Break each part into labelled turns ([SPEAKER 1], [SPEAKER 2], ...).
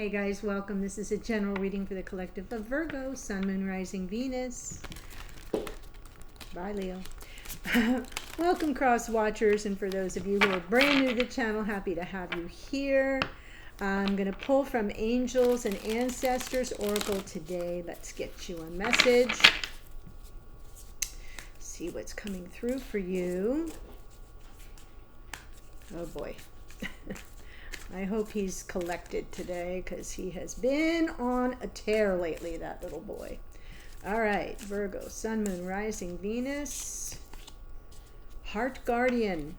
[SPEAKER 1] Hey guys, welcome. This is a general reading for the collective of Virgo, Sun, Moon, Rising, Venus. Bye, Leo. Welcome, cross watchers, and for those of you who are brand new to the channel, happy to have you here. I'm going to pull from Angels and Ancestors Oracle today. Let's get you a message. See what's coming through for you. Oh boy. I hope he's collected today because he has been on a tear lately, that little boy. All right, Virgo, Sun, Moon, Rising, Venus. Heart Guardian.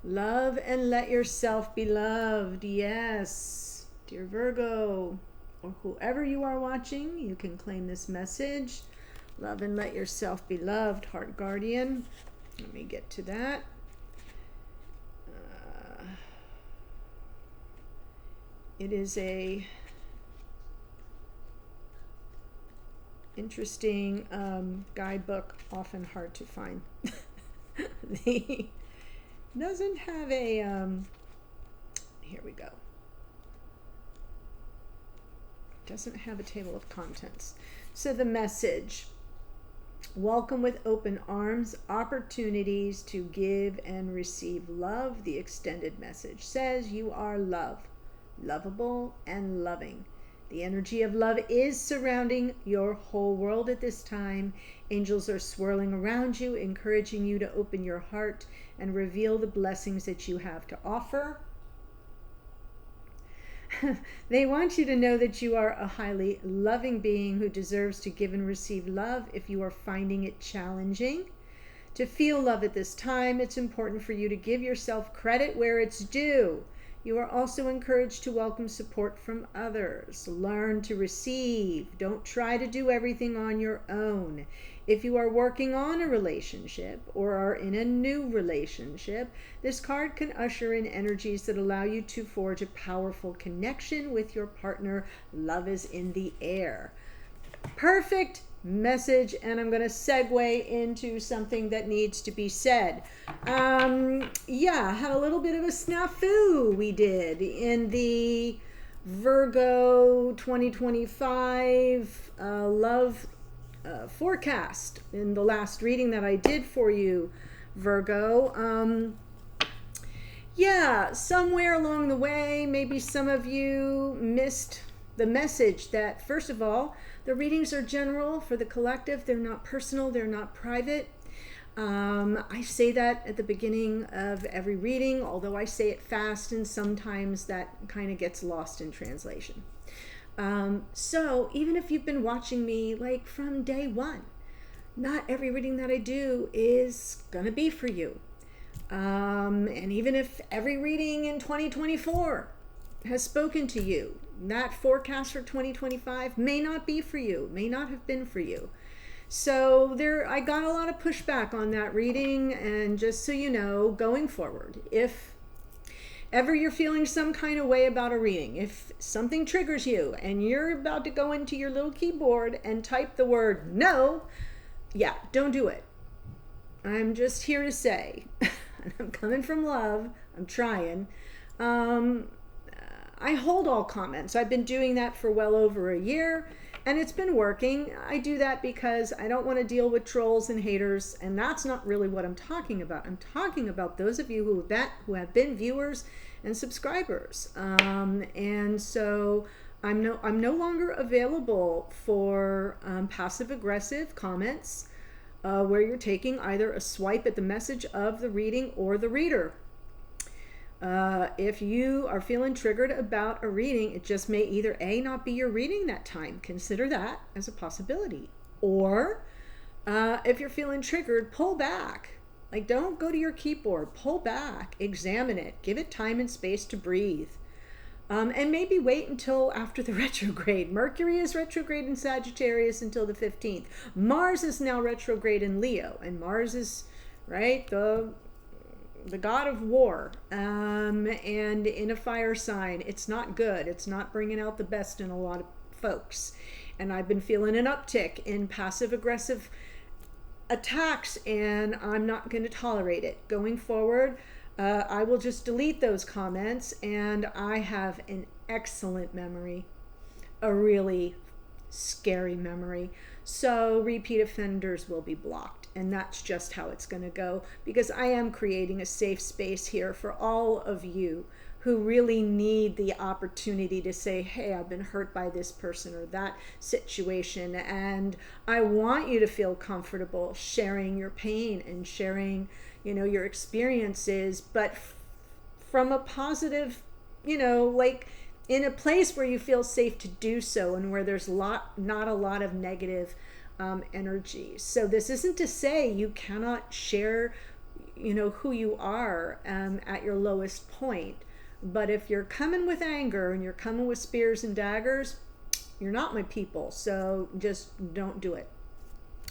[SPEAKER 1] Love and let yourself be loved. Yes. Dear Virgo, or whoever you are watching, you can claim this message. Love and let yourself be loved, Heart Guardian. Let me get to that. It is a interesting guidebook, often hard to find. Doesn't have a here we go. Doesn't have a table of contents. So the message: welcome with open arms, opportunities to give and receive love. The extended message says you are love, lovable and loving. The energy of love is surrounding your whole world at this time. Angels are swirling around you, encouraging you to open your heart and reveal the blessings that you have to offer. They want you to know that you are a highly loving being who deserves to give and receive love. If you are finding it challenging to feel love at this time, it's important for you to give yourself credit where it's due. You are also encouraged to welcome support from others. Learn to receive. Don't try to do everything on your own. If you are working on a relationship or are in a new relationship, this card can usher in energies that allow you to forge a powerful connection with your partner. Love is in the air. Perfect message, and I'm going to segue into something that needs to be said. Had a little bit of a snafu we did in the Virgo 2025 love forecast in the last reading that I did for you, Virgo. Somewhere along the way, maybe some of you missed the message that, first of all, the readings are general for the collective. They're not personal. They're not private. I say that at the beginning of every reading, although I say it fast and sometimes that kind of gets lost in translation. So even if you've been watching me like from day one, not every reading that I do is going to be for you. And even if every reading in 2024 has spoken to you, that forecast for 2025 may not be for you, may not have been for you. So I got a lot of pushback on that reading, and just so you know, going forward, if ever you're feeling some kind of way about a reading, if something triggers you and you're about to go into your little keyboard and type the word no, don't do it. I'm just here to say, I'm coming from love, I'm trying. I hold all comments. I've been doing that for well over a year, and it's been working. I do that because I don't want to deal with trolls and haters, and that's not really what I'm talking about. I'm talking about those of you who have been viewers and subscribers. And so I'm no longer available for passive-aggressive comments where you're taking either a swipe at the message of the reading or the reader. If you are feeling triggered about a reading, it just may either A, not be your reading that time. Consider that as a possibility. Or if you're feeling triggered, pull back. Like, don't go to your keyboard. Pull back. Examine it. Give it time and space to breathe. And maybe wait until after the retrograde. Mercury is retrograde in Sagittarius until the 15th. Mars is now retrograde in Leo. And Mars is, right, the god of war, and in a fire sign. It's not good. It's not bringing out the best in a lot of folks. And I've been feeling an uptick in passive-aggressive attacks, and I'm not going to tolerate it. Going forward, I will just delete those comments, and I have an excellent memory, a really scary memory. So repeat offenders will be blocked, and that's just how it's going to go, because I am creating a safe space here for all of you who really need the opportunity to say, hey, I've been hurt by this person or that situation, and I want you to feel comfortable sharing your pain and sharing, your experiences, but from a positive, like in a place where you feel safe to do so, and where there's not a lot of negative energy. So this isn't to say you cannot share, who you are at your lowest point. But if you're coming with anger and you're coming with spears and daggers, you're not my people. So just don't do it.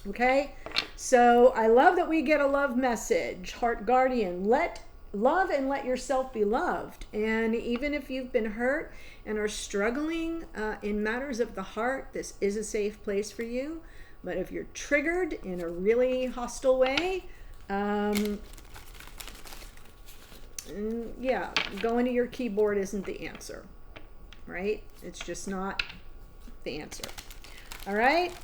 [SPEAKER 1] Okay? So I love that we get a love message. Heart Guardian, love and let yourself be loved. And even if you've been hurt and are struggling in matters of the heart, this is a safe place for you. But if you're triggered in a really hostile way, yeah, going to your keyboard isn't the answer, right? It's just not the answer. All right?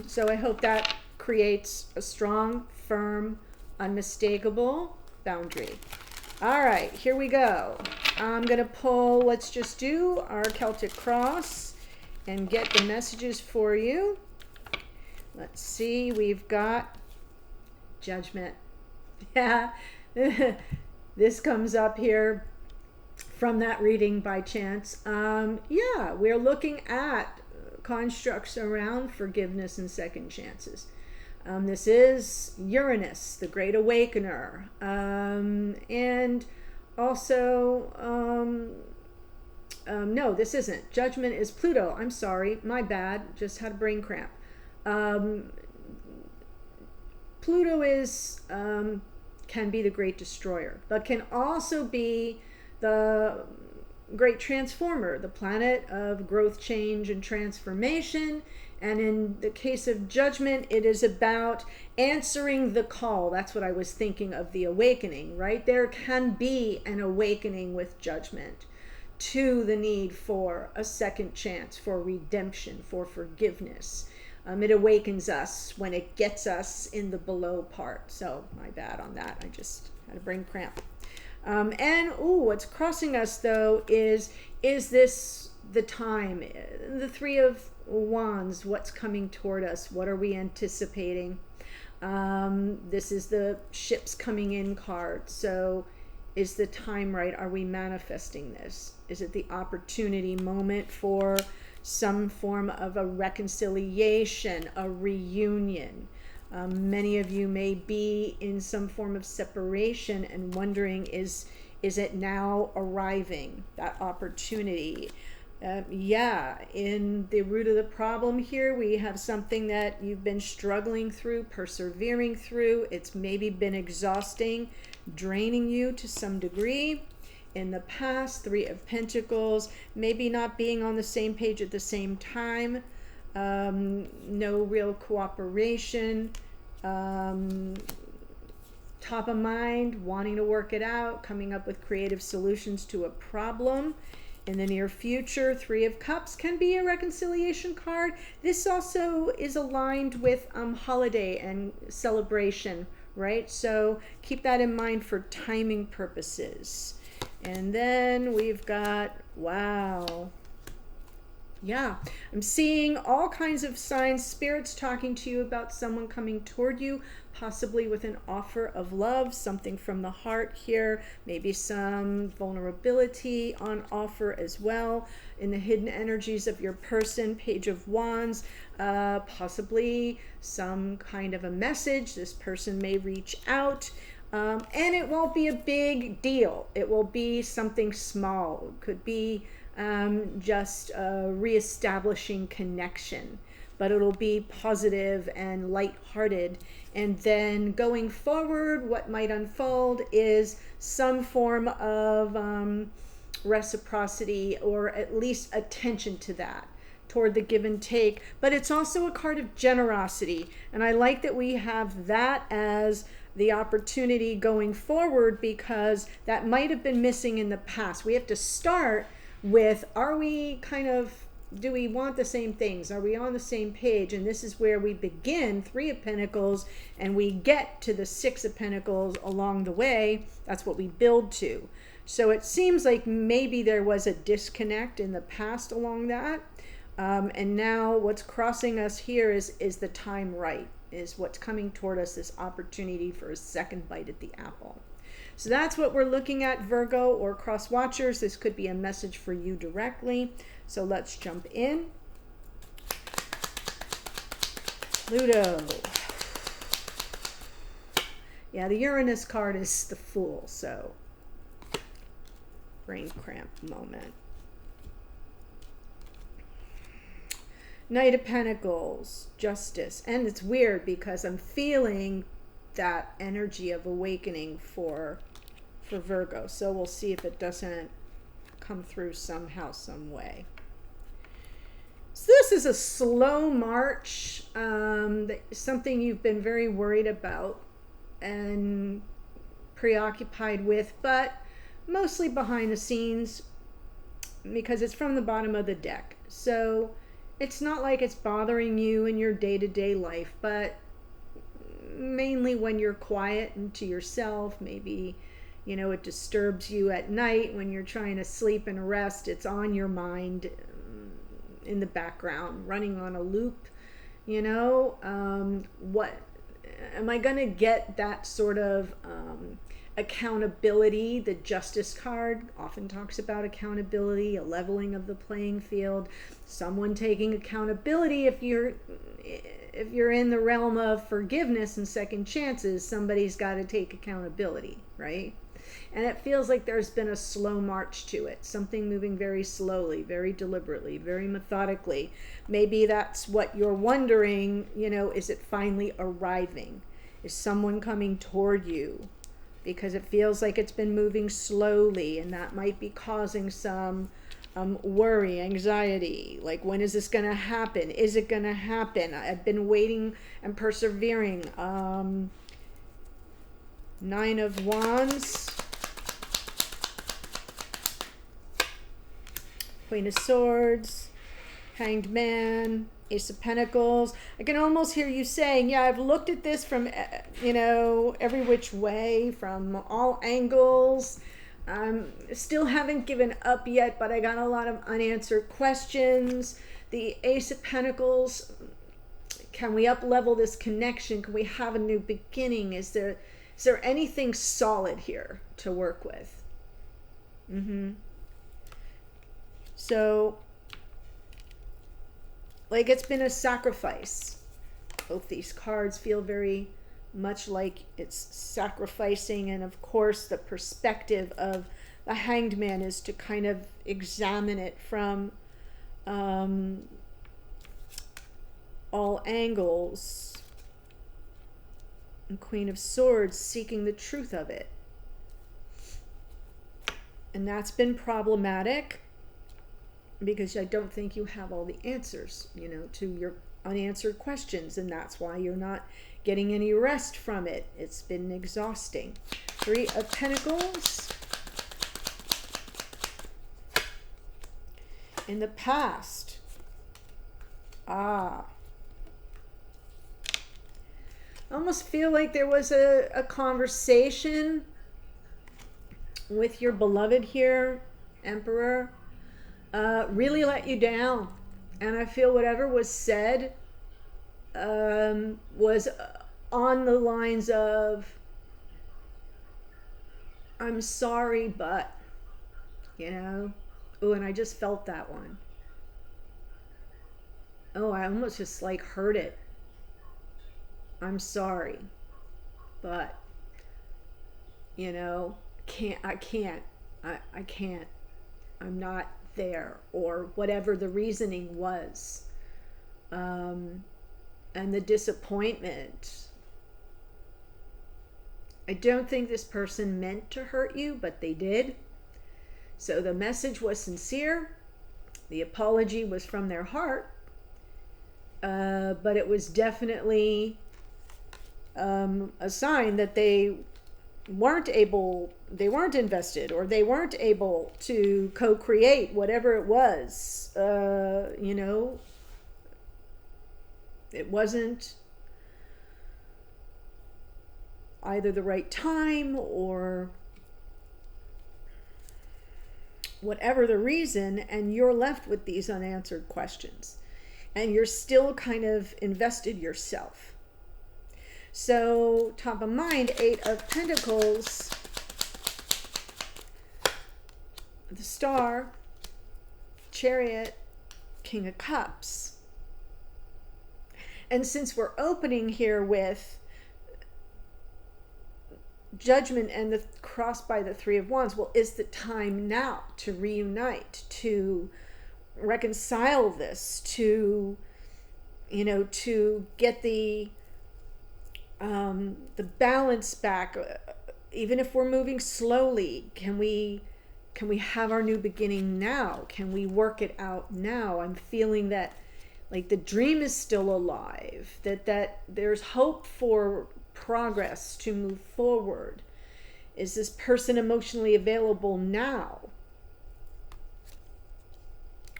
[SPEAKER 1] So I hope that creates a strong, firm, unmistakable boundary. All right, here we go. I'm going to pull, let's just do our Celtic Cross and get the messages for you. Let's see, we've got Judgment. Yeah. This comes up here from that reading by chance. Yeah, we're looking at constructs around forgiveness and second chances. This is Uranus, the Great Awakener. And also, no, this isn't. Judgment is Pluto. I'm sorry, my bad. Just had a brain cramp. Pluto is... can be the great destroyer, but can also be the great transformer, the planet of growth, change, and transformation. And in the case of Judgment, it is about answering the call. That's what I was thinking of, the awakening, right? There can be an awakening with Judgment to the need for a second chance, for redemption, for forgiveness. It awakens us when it gets us in the below part. So my bad on that. I just had a brain cramp. And what's crossing us though is this the time? The Three of Wands. What's coming toward us? What are we anticipating? This is the ships coming in card. So is the time right? Are we manifesting this? Is it the opportunity moment for some form of a reconciliation, a reunion? Many of you may be in some form of separation and wondering, is it now arriving, that opportunity? Yeah, in the root of the problem here, we have something that you've been struggling through, persevering through. It's maybe been exhausting, draining you to some degree. In the past, Three of Pentacles, maybe not being on the same page at the same time, no real cooperation, top of mind, wanting to work it out, coming up with creative solutions to a problem. In the near future, Three of Cups can be a reconciliation card. This also is aligned with holiday and celebration, right? So keep that in mind for timing purposes. And then we've got, wow. Yeah, I'm seeing all kinds of signs, spirits talking to you about someone coming toward you, possibly with an offer of love, something from the heart here, maybe some vulnerability on offer as well. In the hidden energies of your person, Page of Wands, possibly some kind of a message. This person may reach out. And it won't be a big deal. It will be something small. It could be just reestablishing connection, but it'll be positive and lighthearted. And then going forward, what might unfold is some form of reciprocity, or at least attention to that, toward the give and take. But it's also a card of generosity, and I like that we have that as the opportunity going forward, because that might have been missing in the past. We have to start with, are we kind of, do we want the same things? Are we on the same page? And this is where we begin 3 of Pentacles and we get to the 6 of Pentacles along the way. That's what we build to. So it seems like maybe there was a disconnect in the past along that. And now what's crossing us here is the time right, is what's coming toward us, this opportunity for a second bite at the apple. So that's what we're looking at, Virgo or cross watchers. This could be a message for you directly. So let's jump in. Pluto. Yeah, the Uranus card is the Fool, so brain cramp moment. Knight of Pentacles, Justice. And it's weird because I'm feeling that energy of awakening for Virgo. So we'll see if it doesn't come through somehow, some way. So this is a slow march, something you've been very worried about and preoccupied with, but mostly behind the scenes, because it's from the bottom of the deck. So it's not like it's bothering you in your day-to-day life, but mainly when you're quiet and to yourself, maybe, you know, it disturbs you at night when you're trying to sleep and rest. It's on your mind in the background, running on a loop, you know. What am I going to get that sort of accountability? The Justice card often talks about accountability, a leveling of the playing field, someone taking accountability. If you're in the realm of forgiveness and second chances, somebody's got to take accountability, right? And it feels like there's been a slow march to it, something moving very slowly, very deliberately, very methodically. Maybe that's what you're wondering, you know, is it finally arriving? Is someone coming toward you? Because it feels like it's been moving slowly, and that might be causing some worry, anxiety. Like, when is this going to happen? Is it going to happen? I've been waiting and persevering. 9 of Wands. Queen of Swords. Hanged Man. Ace of Pentacles. I can almost hear you saying, yeah, I've looked at this from, you know, every which way, from all angles. Still haven't given up yet, but I got a lot of unanswered questions. The Ace of Pentacles, can we up-level this connection? Can we have a new beginning? Is there anything solid here to work with? So, like, it's been a sacrifice. Both these cards feel very much like it's sacrificing. And of course, the perspective of the Hanged Man is to kind of examine it from all angles. And Queen of Swords, seeking the truth of it. And that's been problematic, because I don't think you have all the answers, you know, to your unanswered questions, and that's why you're not getting any rest from it. It's been exhausting. 3 of Pentacles. In the past. I almost feel like there was a conversation with your beloved here, Emperor. Really let you down, and I feel whatever was said was on the lines of, I'm sorry, but, you know. Oh, and I just felt that one. Oh, I almost just like heard it. I'm sorry, but, you know, I can't, I'm not there, or whatever the reasoning was. And the disappointment. I don't think this person meant to hurt you, but they did. So the message was sincere. The apology was from their heart. But it was definitely a sign that they weren't invested, or they weren't able to co-create whatever it was. It wasn't either the right time, or whatever the reason, and you're left with these unanswered questions, and you're still kind of invested yourself. So top of mind, 8 of Pentacles, the Star, Chariot, King of Cups. And since we're opening here with Judgment and the cross by the 3 of Wands, well, is the time now to reunite, to reconcile this, to get the balance back? Even if we're moving slowly, can we have our new beginning now? Can we work it out now? I'm feeling that, like, the dream is still alive, that there's hope for progress to move forward. Is this person emotionally available now?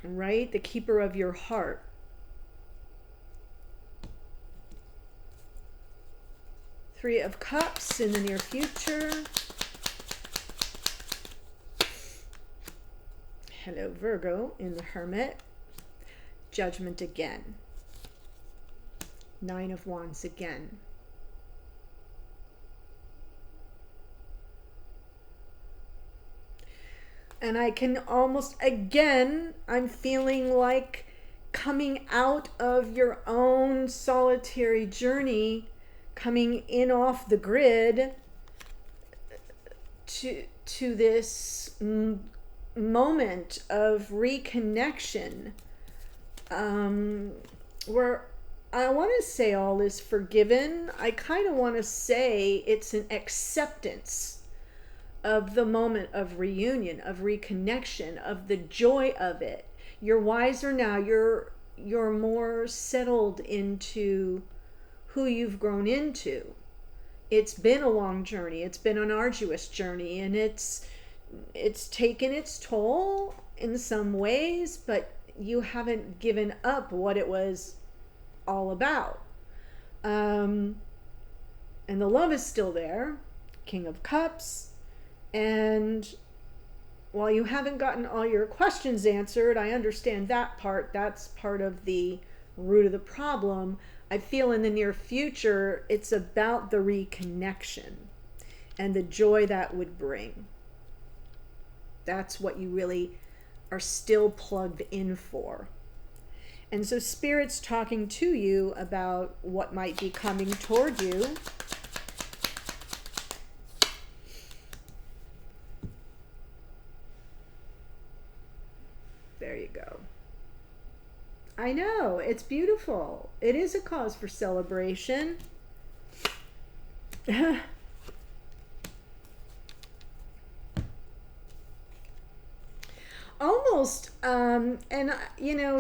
[SPEAKER 1] Right? The keeper of your heart. Three of Cups in the near future. Hello, Virgo in the Hermit. Judgment again. 9 of Wands again. And I can almost, again, I'm feeling like coming out of your own solitary journey, coming in off the grid to this moment of reconnection, where I want to say all is forgiven. I kind of want to say it's an acceptance of the moment of reunion, of reconnection, of the joy of it. You're wiser now. You're more settled into who you've grown into. It's been a long journey. It's been an arduous journey, and it's taken its toll in some ways, but you haven't given up what it was all about. And the love is still there. King of Cups. And while you haven't gotten all your questions answered, I understand that part. That's part of the root of the problem. I feel in the near future, it's about the reconnection and the joy that would bring. That's what you really are still plugged in for. And so Spirit's talking to you about what might be coming toward you. There you go. I know, it's beautiful. It is a cause for celebration. Almost, and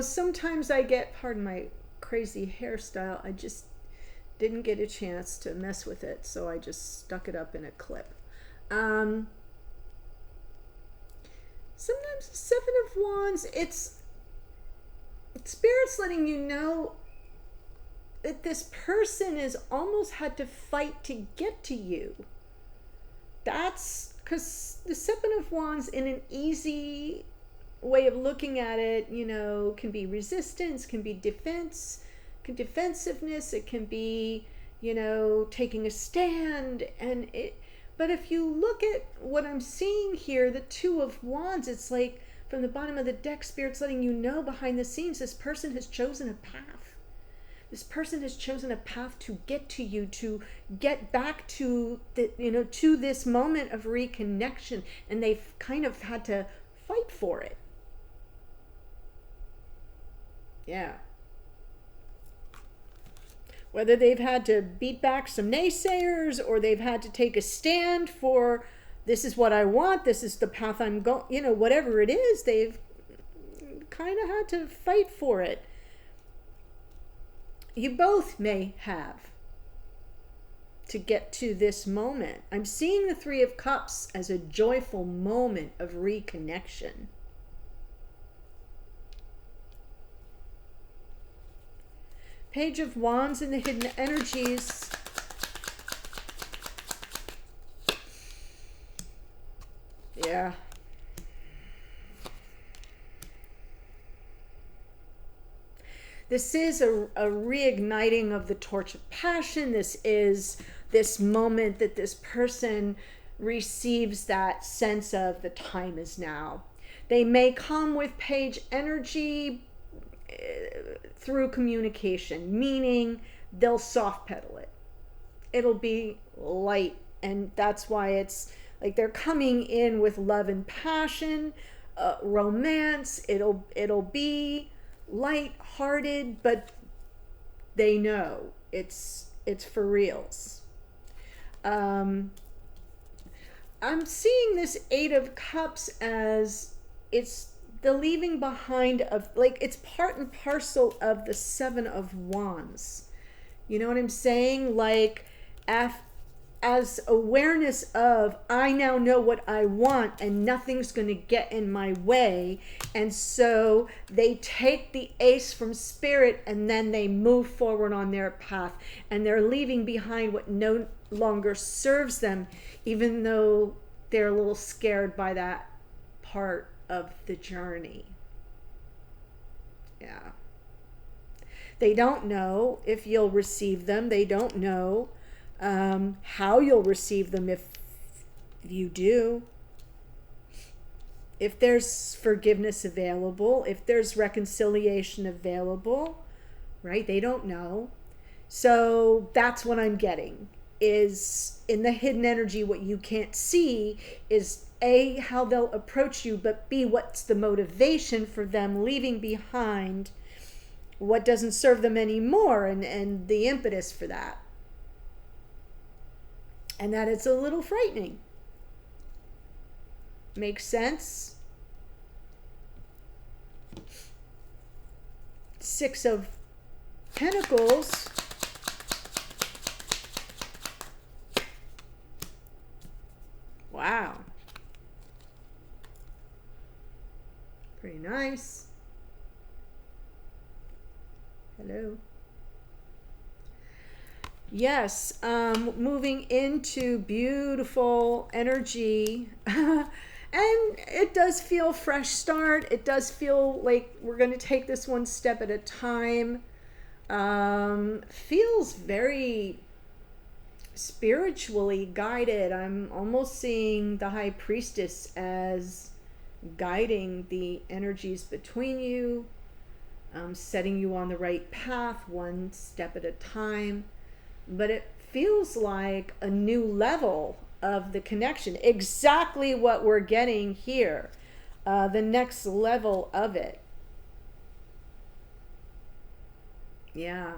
[SPEAKER 1] sometimes I get, pardon my crazy hairstyle, I just didn't get a chance to mess with it, so I just stuck it up in a clip. Sometimes the 7 of Wands, it's Spirit's letting you know that this person has almost had to fight to get to you. That's because the 7 of Wands, in an easy way of looking at it, can be resistance, can be defensiveness, it can be, taking a stand, but if you look at what I'm seeing here, the 2 of Wands, it's like from the bottom of the deck, Spirit's letting you know behind the scenes, this person has chosen a path. This person has chosen a path to get to you, to get back to to this moment of reconnection, and they've kind of had to fight for it. Yeah. Whether they've had to beat back some naysayers, or they've had to take a stand for, this is what I want, this is the path I'm going, whatever it is, they've kind of had to fight for it. You both may have. to get to this moment. I'm seeing the Three of Cups as a joyful moment of reconnection. Page of Wands and the hidden energies. Yeah. This is a reigniting of the torch of passion. This is this moment that this person receives that sense of the time is now. They may come with page energy through communication, meaning they'll soft pedal it. It'll be light, and that's why it's like they're coming in with love and passion, romance. It'll be light-hearted, but they know it's for reals. I'm seeing this Eight of Cups as it's the leaving behind of, like, it's part and parcel of the Seven of Wands. You know what I'm saying? Like, as awareness of, I now know what I want and nothing's going to get in my way. And so they take the Ace from Spirit and then they move forward on their path. And they're leaving behind what no longer serves them, even though they're a little scared by that part of the journey. Yeah. They don't know if you'll receive them. They don't know how you'll receive them if you do. If there's forgiveness available, if there's reconciliation available, right? They don't know. So that's what I'm getting, is in the hidden energy, what you can't see is A, how they'll approach you, but B, what's the motivation for them leaving behind what doesn't serve them anymore, and the impetus for that. And that it's a little frightening. Makes sense? Six of Pentacles. Wow. Pretty nice. Hello. Yes, moving into beautiful energy. And it does feel fresh start. It does feel like we're going to take this one step at a time. Feels very spiritually guided. I'm almost seeing the High Priestess as guiding the energies between you, setting you on the right path, one step at a time. But it feels like a new level of the connection. Exactly what we're getting here. The next level of it. Yeah.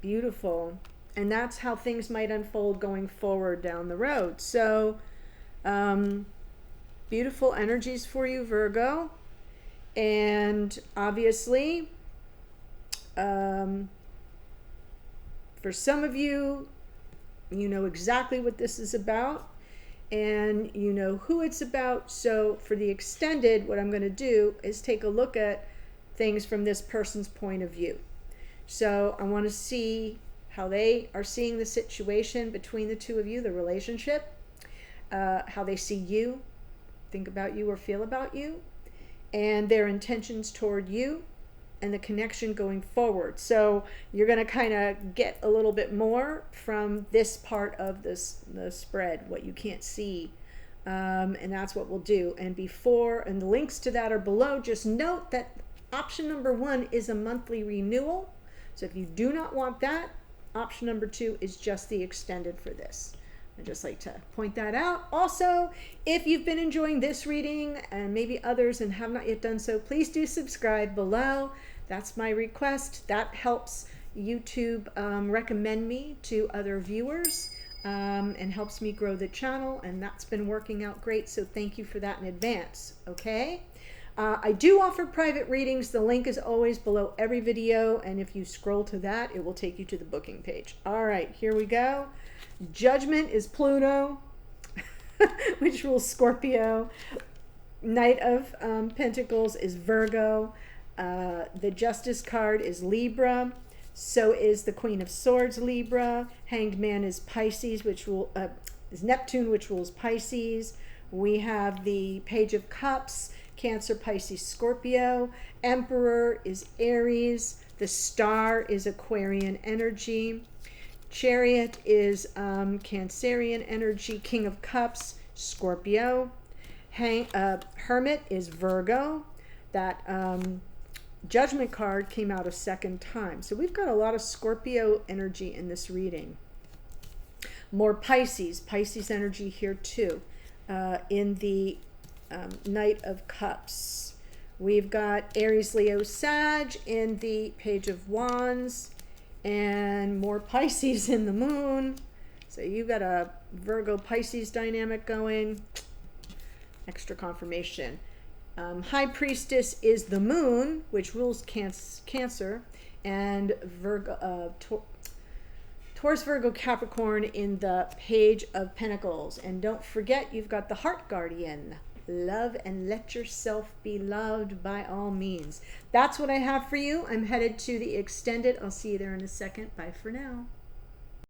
[SPEAKER 1] Beautiful. And that's how things might unfold going forward down the road. So, beautiful energies for you, Virgo. And obviously, for some of you, you know exactly what this is about and you know who it's about. So for the extended, what I'm going to do is take a look at things from this person's point of view. So I want to see how they are seeing the situation between the two of you, the relationship, how they see you, think about you or feel about you, and their intentions toward you, and the connection going forward. So you're going to kind of get a little bit more from this part of the spread, what you can't see. And that's what we'll do. And the links to that are below. Just note that option number 1 is a monthly renewal. So if you do not want that, option number 2 is just the extended for this. I'd just like to point that out. Also, if you've been enjoying this reading and maybe others and have not yet done so, please do subscribe below. That's my request. That helps YouTube recommend me to other viewers and helps me grow the channel, and that's been working out great. So thank you for that in advance. Okay. I do offer private readings. The link is always below every video, and if you scroll to that, it will take you to the booking page. All right, here we go. Judgment is Pluto, which rules Scorpio. Knight of Pentacles is Virgo. The Justice card is Libra. So is the Queen of Swords, Libra. Hanged Man is Pisces, which is Neptune, which rules Pisces. We have the Page of Cups, Cancer, Pisces, Scorpio. Emperor is Aries. The Star is Aquarian energy. Chariot is Cancerian energy. King of Cups, Scorpio. Hermit is Virgo. That Judgment card came out a second time. So we've got a lot of Scorpio energy in this reading. More Pisces energy here too. In the Knight of Cups. We've got Aries, Leo, Sag in the Page of Wands, and more Pisces in the Moon. So you've got a Virgo Pisces dynamic going. Extra confirmation. High Priestess is the Moon, which rules Cancer, and Virgo, Taurus, Virgo, Capricorn in the Page of Pentacles. And don't forget, you've got the Heart Guardian. Love and let yourself be loved by all means. That's what I have for you. I'm headed to the extended. I'll see you there in a second. Bye for now.